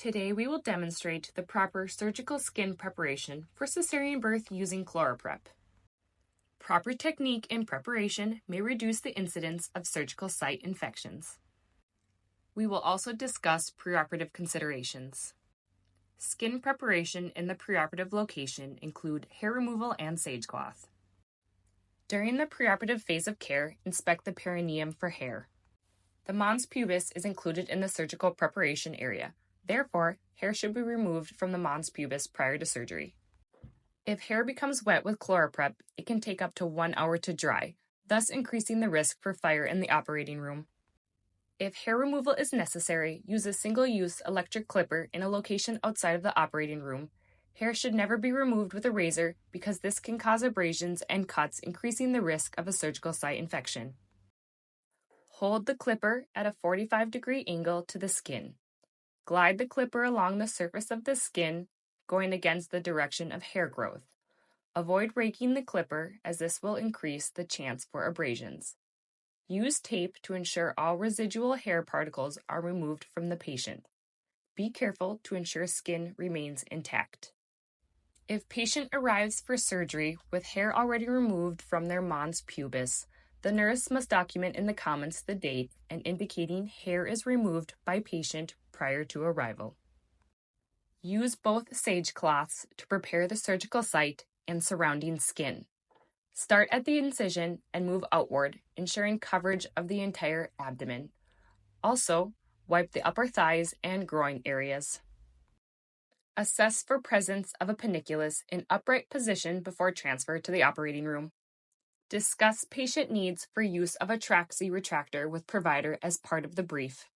Today we will demonstrate the proper surgical skin preparation for cesarean birth using ChloraPrep. Proper technique and preparation may reduce the incidence of surgical site infections. We will also discuss preoperative considerations. Skin preparation in the preoperative location include hair removal and sage cloth. During the preoperative phase of care, inspect the perineum for hair. The mons pubis is included in the surgical preparation area. Therefore, hair should be removed from the mons pubis prior to surgery. If hair becomes wet with ChloraPrep, it can take up to 1 hour to dry, thus increasing the risk for fire in the operating room. If hair removal is necessary, use a single-use electric clipper in a location outside of the operating room. Hair should never be removed with a razor because this can cause abrasions and cuts, increasing the risk of a surgical site infection. Hold the clipper at a 45-degree angle to the skin. Glide the clipper along the surface of the skin, going against the direction of hair growth. Avoid raking the clipper, as this will increase the chance for abrasions. Use tape to ensure all residual hair particles are removed from the patient. Be careful to ensure skin remains intact. If patient arrives for surgery with hair already removed from their mons pubis, the nurse must document in the comments the date and indicating hair is removed by patient prior to arrival. Use both sage cloths to prepare the surgical site and surrounding skin. Start at the incision and move outward, ensuring coverage of the entire abdomen. Also, wipe the upper thighs and groin areas. Assess for presence of a paniculus in upright position before transfer to the operating room. Discuss patient needs for use of a traxi retractor with provider as part of the brief.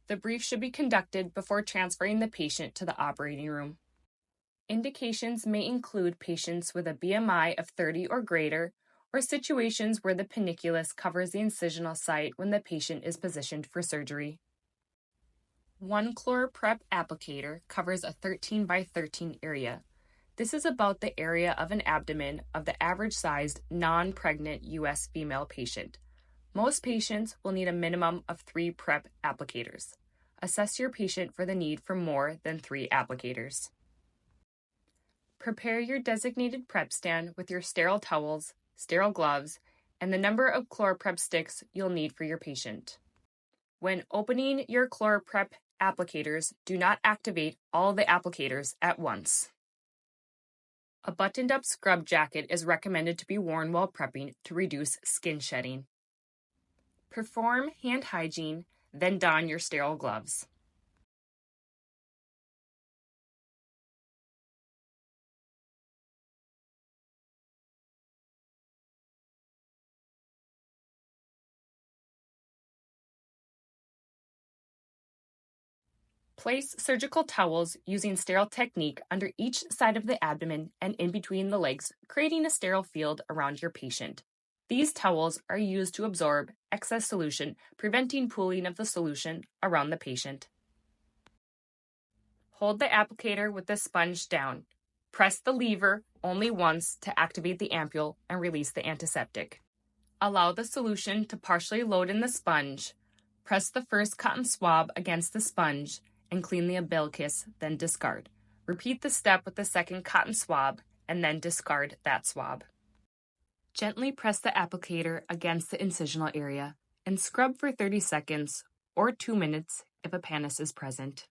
The brief should be conducted before transferring the patient to the operating room. Indications may include patients with a BMI of 30 or greater, or situations where the paniculus covers the incisional site when the patient is positioned for surgery. One ChloraPrep applicator covers a 13 by 13 area. This is about the area of an abdomen of the average-sized, non-pregnant U.S. female patient. Most patients will need a minimum of 3 prep applicators. Assess your patient for the need for more than 3 applicators. Prepare your designated prep stand with your sterile towels, sterile gloves, and the number of ChloraPrep sticks you'll need for your patient. When opening your ChloraPrep applicators, do not activate all the applicators at once. A buttoned-up scrub jacket is recommended to be worn while prepping to reduce skin shedding. Perform hand hygiene, then don your sterile gloves. Place surgical towels using sterile technique under each side of the abdomen and in between the legs, creating a sterile field around your patient. These towels are used to absorb excess solution, preventing pooling of the solution around the patient. Hold the applicator with the sponge down. Press the lever only once to activate the ampule and release the antiseptic. Allow the solution to partially load in the sponge. Press the first cotton swab against the sponge and clean the umbilicus, then discard. Repeat the step with the second cotton swab and then discard that swab. Gently press the applicator against the incisional area and scrub for 30 seconds or 2 minutes if a pannus is present.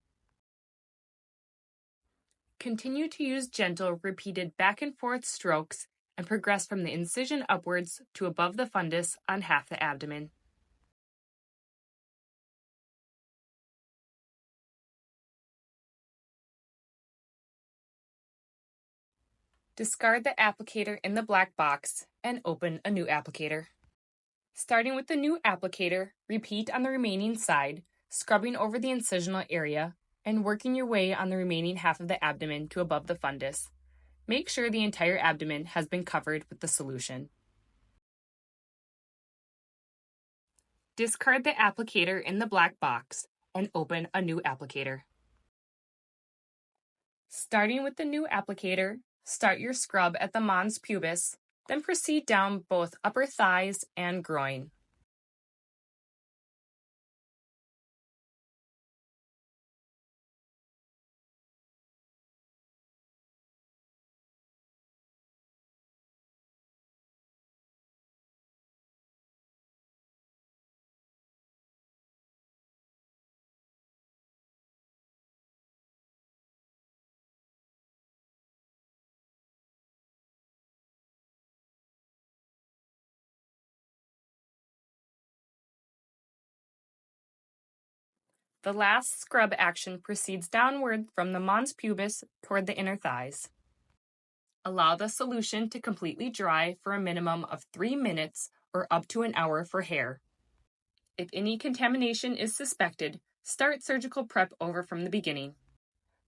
Continue to use gentle, repeated back and forth strokes and progress from the incision upwards to above the fundus on half the abdomen. Discard the applicator in the black box and open a new applicator. Starting with the new applicator, repeat on the remaining side, scrubbing over the incisional area and working your way on the remaining half of the abdomen to above the fundus. Make sure the entire abdomen has been covered with the solution. Discard the applicator in the black box and open a new applicator. Starting with the new applicator, start your scrub at the mons pubis, then proceed down both upper thighs and groin. The last scrub action proceeds downward from the mons pubis toward the inner thighs. Allow the solution to completely dry for a minimum of 3 minutes or up to an hour for hair. If any contamination is suspected, start surgical prep over from the beginning.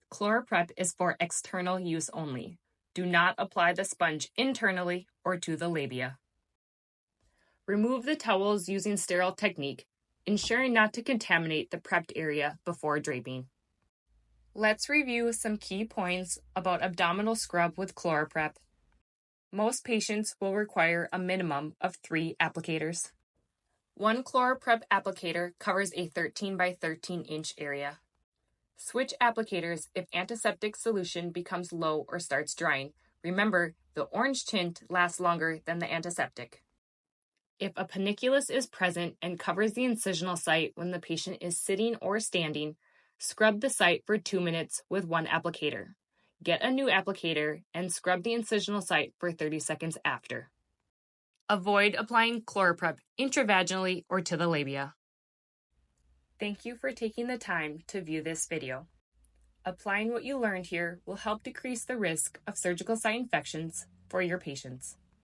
ChloraPrep is for external use only. Do not apply the sponge internally or to the labia. Remove the towels using sterile technique, ensuring not to contaminate the prepped area before draping. Let's review some key points about abdominal scrub with ChloraPrep. Most patients will require a minimum of 3 applicators. One ChloraPrep applicator covers a 13 by 13 inch area. Switch applicators if antiseptic solution becomes low or starts drying. Remember, the orange tint lasts longer than the antiseptic. If a panniculus is present and covers the incisional site when the patient is sitting or standing, scrub the site for 2 minutes with 1 applicator. Get a new applicator and scrub the incisional site for 30 seconds after. Avoid applying ChloraPrep intravaginally or to the labia. Thank you for taking the time to view this video. Applying what you learned here will help decrease the risk of surgical site infections for your patients.